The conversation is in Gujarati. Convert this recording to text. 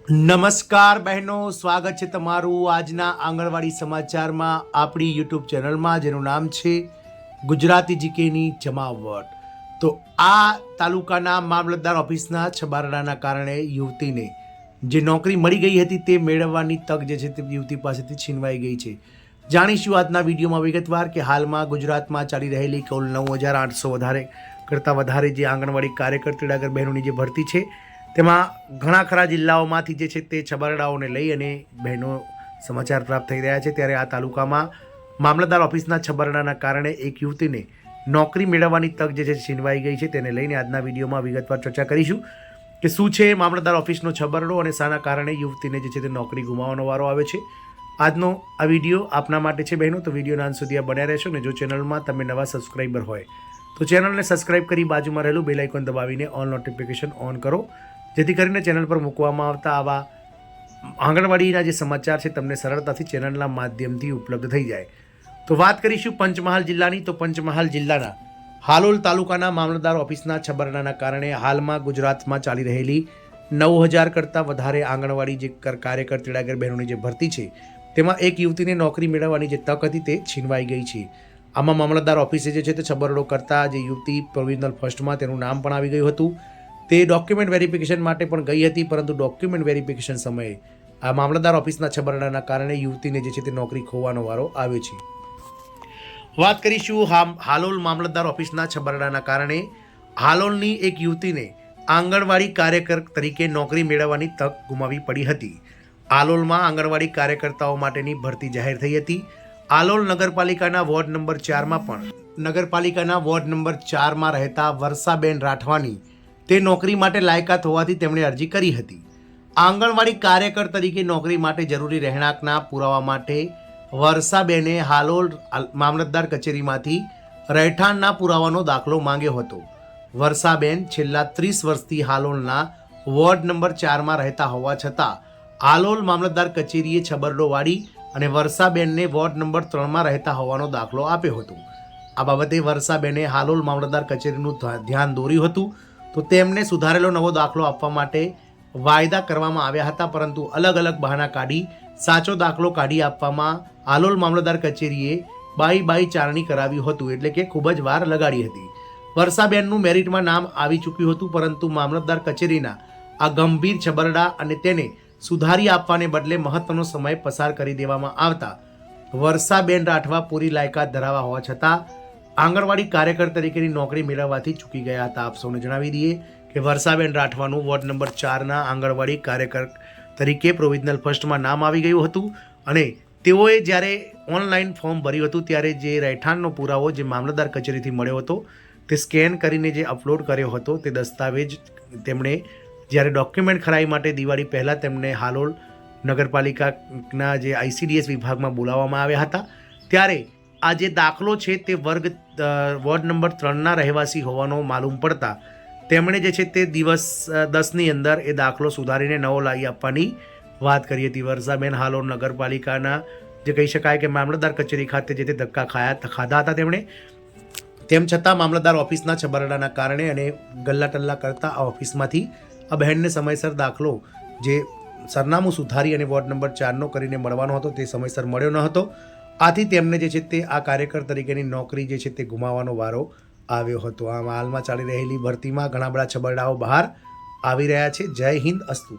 નમસ્કાર બહેનો, સ્વાગત છે તમારું આજના આંગણવાડી સમાચારમાં આપણી યુટ્યુબ ચેનલમાં, જેનું નામ છે ગુજરાતી જીકેની જમાવટ. તો આ તાલુકાના મામલતદાર ઓફિસના છબારડાના કારણે યુવતીને જે નોકરી મળી ગઈ હતી તે મેળવવાની તક જે છે તે યુવતી પાસેથી છીનવાઈ ગઈ છે. જાણીશું આજના વિડીયોમાં વિગતવાર કે હાલમાં ગુજરાતમાં ચાલી રહેલી કુલ 9,800 કરતાં વધારે જે આંગણવાડી કાર્યકર તેડાગર બહેનોની જે ભરતી છે તેમાં ઘણા ખરા જિલ્લાઓમાંથી જે છે તે છબરડાઓને લઈ અને બહેનો સમાચાર પ્રાપ્ત થઈ રહ્યા છે. ત્યારે આ તાલુકામાં મામલતદાર ઓફિસના છબરડાના કારણે એક યુવતીને નોકરી મેળવવાની તક જે છે છીનવાઈ ગઈ છે. તેને લઈને આજના વિડીયોમાં વિગતવાર ચર્ચા કરીશું કે શું છે મામલતદાર ઓફિસનો છબરડો અને શાના કારણે યુવતીને જે છે તે નોકરી ગુમાવવાનો વારો આવે છે. આજનો આ વિડીયો આપના માટે છે બહેનો, તો વિડીયોના અંત સુધી આ બન્યા રહેશો. ને જો ચેનલમાં તમે નવા સબસ્ક્રાઈબર હોય તો ચેનલને સબસ્ક્રાઈબ કરી બાજુમાં રહેલું બેલ આઇકોન દબાવીને ઓલ નોટિફિકેશન ઓન કરો, જેથી કરીને ચેનલ પર મૂકવામાં આવતા આવા આંગણવાડીના જે સમાચાર છે તમને સરળતાથી ચેનલના માધ્યમથી ઉપલબ્ધ થઈ જાય. તો વાત કરીશું પંચમહાલ જિલ્લાની. તો પંચમહાલ જિલ્લાના હાલોલ તાલુકાના મામલતદાર ઓફિસના છબરડાના કારણે હાલમાં ગુજરાતમાં ચાલી રહેલી 9,000 કરતાં વધારે આંગણવાડી જે કાર્યકર તેડાગર બહેનોની જે ભરતી છે તેમાં એક યુવતીને નોકરી મેળવવાની જે તક હતી તે છીનવાઈ ગઈ છે. આમાં મામલતદાર ઓફિસે જે છે તે છબરડો કરતાં જે યુવતી પ્રોવિઝનલ ફર્સ્ટમાં તેનું નામ પણ આવી ગયું હતું. તે ડોક્યુમેન્ટ વેરિફિકેશન માટે પણ ગઈ હતી, પરંતુ ડોક્યુમેન્ટ વેરિફિકેશન સમયે આ મામલતદાર ઓફિસના છબરડાના કારણે યુવતીને જે છે તે નોકરી ખોવાનો વારો આવ્યો છે. વાત કરીશું હાલોલ મામલતદાર ઓફિસના છબરડાના કારણે હાલોલની એક યુવતીને આંગણવાડી કાર્યકર તરીકે નોકરી મેળવવાની તક ગુમાવી પડી હતી. હાલોલમાં આંગણવાડી કાર્યકર્તાઓ માટેની ભરતી જાહેર થઈ હતી. હાલોલ નગરપાલિકાના વોર્ડ નંબર 4માં રહેતા વર્ષાબેન રાઠવાની તે નોકરી માટે લાયકાત હોવાથી તેમણે અરજી કરી હતી. આંગણવાડી કાર્યકર તરીકે નોકરી માટે જરૂરી રહેણાંકના પુરાવા માટે વર્ષાબેને હાલોલ મામલતદાર કચેરીમાંથી રહેઠાણના પુરાવાનો દાખલો માંગ્યો હતો. વર્ષાબેન છેલ્લા 30 વર્ષથી હાલોલના વોર્ડ નંબર 4માં રહેતા હોવા છતાં હાલોલ મામલતદાર કચેરીએ છબરડો વાળી અને વર્ષાબેનને વોર્ડ નંબર 3માં રહેતા હોવાનો દાખલો આપ્યો હતો. આ બાબતે વર્ષાબેને હાલોલ મામલતદાર કચેરીનું ધ્યાન દોર્યું હતું. તો તેમને સુધારેલો નવો દાખલો આપવા માટે વાયદા કરવામાં આવ્યા હતા, પરંતુ અલગ અલગ બહાના કાઢી સાચો દાખલો કાઢી આપવામાં હાલોલ મામલતદાર કચેરીએ બાઈ ચારણી કરાવ્યું હતું, એટલે કે ખૂબ જ વાર લગાડી હતી. વર્ષાબેનનું મેરિટમાં નામ આવી ચૂક્યું હતું, પરંતુ મામલતદાર કચેરીના આ ગંભીર છબરડા અને તેને સુધારી આપવાને બદલે મહત્વનો સમય પસાર કરી દેવામાં આવતા વર્ષાબેન રાઠવા પૂરી લાયકાત ધરાવવા હોવા છતાં આંગણવાડી કાર્યકર તરીકેની નોકરી મેળવવાથી ચૂકી ગયા હતા. આપ સૌને જણાવી દઈએ કે વર્ષાબેન રાઠવાનું વોર્ડ નંબર 4ના આંગણવાડી કાર્યકર તરીકે પ્રોવિઝનલ ફર્સ્ટમાં નામ આવી ગયું હતું અને તેઓએ જ્યારે ઓનલાઈન ફોર્મ ભર્યું હતું ત્યારે જે રહેઠાણનો પુરાવો જે મામલતદાર કચેરીથી મળ્યો હતો તે સ્કેન કરીને જે અપલોડ કર્યો હતો તે દસ્તાવેજ તેમણે જ્યારે ડોક્યુમેન્ટ ખરાઈ માટે દિવાળી પહેલાં તેમને હાલોલ નગરપાલિકાના જે ICDS વિભાગમાં બોલાવવામાં આવ્યા હતા. ત્યારે આ જે દાખલો છે તે વોર્ડ નંબર 3ના રહેવાસી હોવાનો માલુમ પડતા તેમણે જે છે તે દિવસ 10ની અંદર એ દાખલો સુધારીને નવો લાવી આપવાની વાત કરી હતી. વર્ષાબેન હાલોલ નગરપાલિકાના જે કહી શકાય કે મામલતદાર કચેરી ખાતે જે તે ધક્કા ખાધા હતા તેમણે. તેમ છતાં મામલતદાર ઓફિસના છબરડાના કારણે અને ગલ્લા ટલ્લા કરતા આ ઓફિસમાંથી આ બહેનને સમયસર દાખલો જે સરનામું સુધારી અને વોર્ડ નંબર 4નો કરીને મળવાનો હતો તે સમયસર મળ્યો ન હતો. આથી તેમને જે છે તે આ કાર્યકર તરીકેની નોકરી જે છે તે ગુમાવવાનો વારો આવ્યો હતો. આમ હાલમાં ચાલી રહેલી ભરતીમાં ઘણા બધા છબરડાઓ બહાર આવી રહ્યા છે. જય હિન્દ, અસ્તુ.